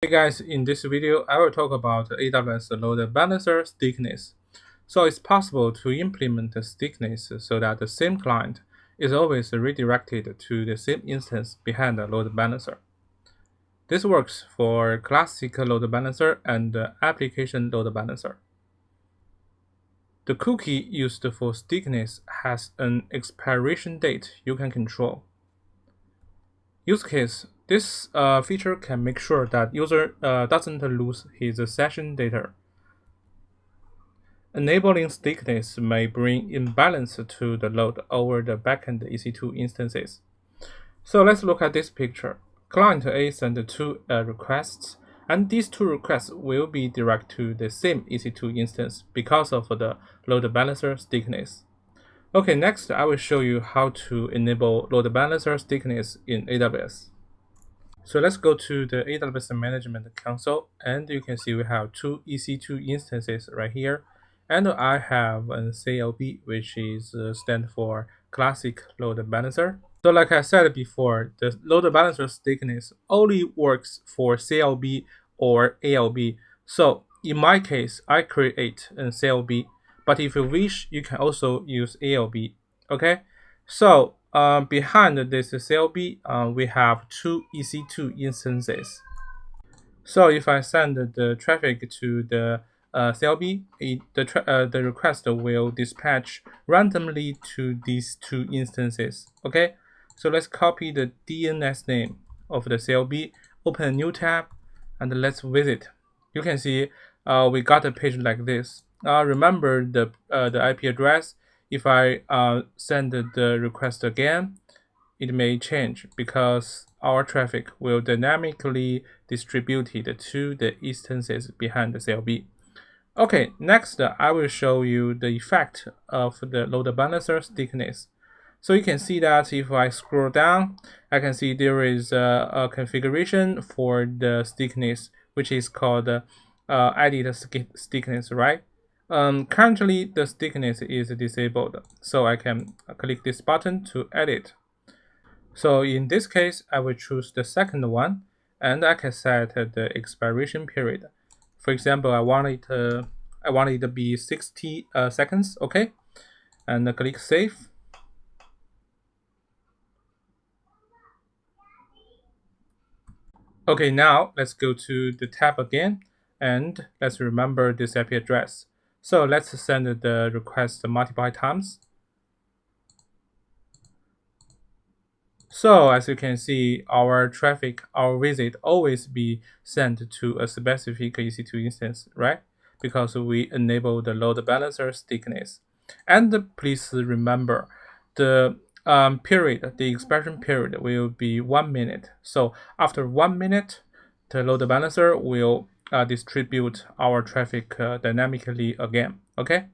Hey guys, in this video, I will talk about AWS load balancer stickness. So it's possible to implement the stickness so that the same client is always redirected to the same instance behind the load balancer. This works for classic load balancer and application load balancer. The cookie used for stickness has an expiration date you can control. Use case. This feature can make sure that user doesn't lose his session data. Enabling stickness may bring imbalance to the load over the backend EC2 instances. So let's look at this picture. Client A sent two requests, and these two requests will be directed to the same EC2 instance because of the load balancer stickness. Okay, next I will show you how to enable load balancer stickness in AWS. So let's go to the AWS Management Console, and you can see we have two EC2 instances right here, and I have a CLB, which is stand for Classic Load Balancer. So like I said before, the load balancer stickness only works for CLB or ALB. So in my case, I create a CLB, but if you wish, you can also use ALB. Okay, so behind this CLB, we have two EC2 instances. So if I send the traffic to the CLB, the request will dispatch randomly to these two instances. Okay, so let's copy the DNS name of the CLB, open a new tab, and let's visit. You can see we got a page like this. Remember the IP address. If I send the request again, it may change because our traffic will dynamically distributed to the instances behind the CLB. Okay, next I will show you the effect of the load balancer stickness. So you can see that if I scroll down, I can see there is a configuration for the stickness, which is called edit stickness, right? Currently, the stickness is disabled, so I can click this button to edit. So in this case, I will choose the second one, and I can set the expiration period. For example, I want it to be 60 seconds, okay? And click save. Okay, now let's go to the tab again, and let's remember this IP address. So let's send the request multiple times. So as you can see, our traffic, our visit always be sent to a specific EC2 instance, right? Because we enable the load balancer stickness. And please remember, the period, the expression period will be 1 minute. So after 1 minute, the load balancer will distribute our traffic dynamically again. Okay.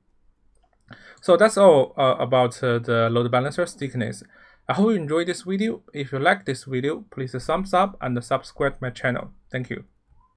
So that's all about the load balancer stickness. I hope you enjoyed this video. If you like this video, please thumbs up and subscribe my channel. Thank you.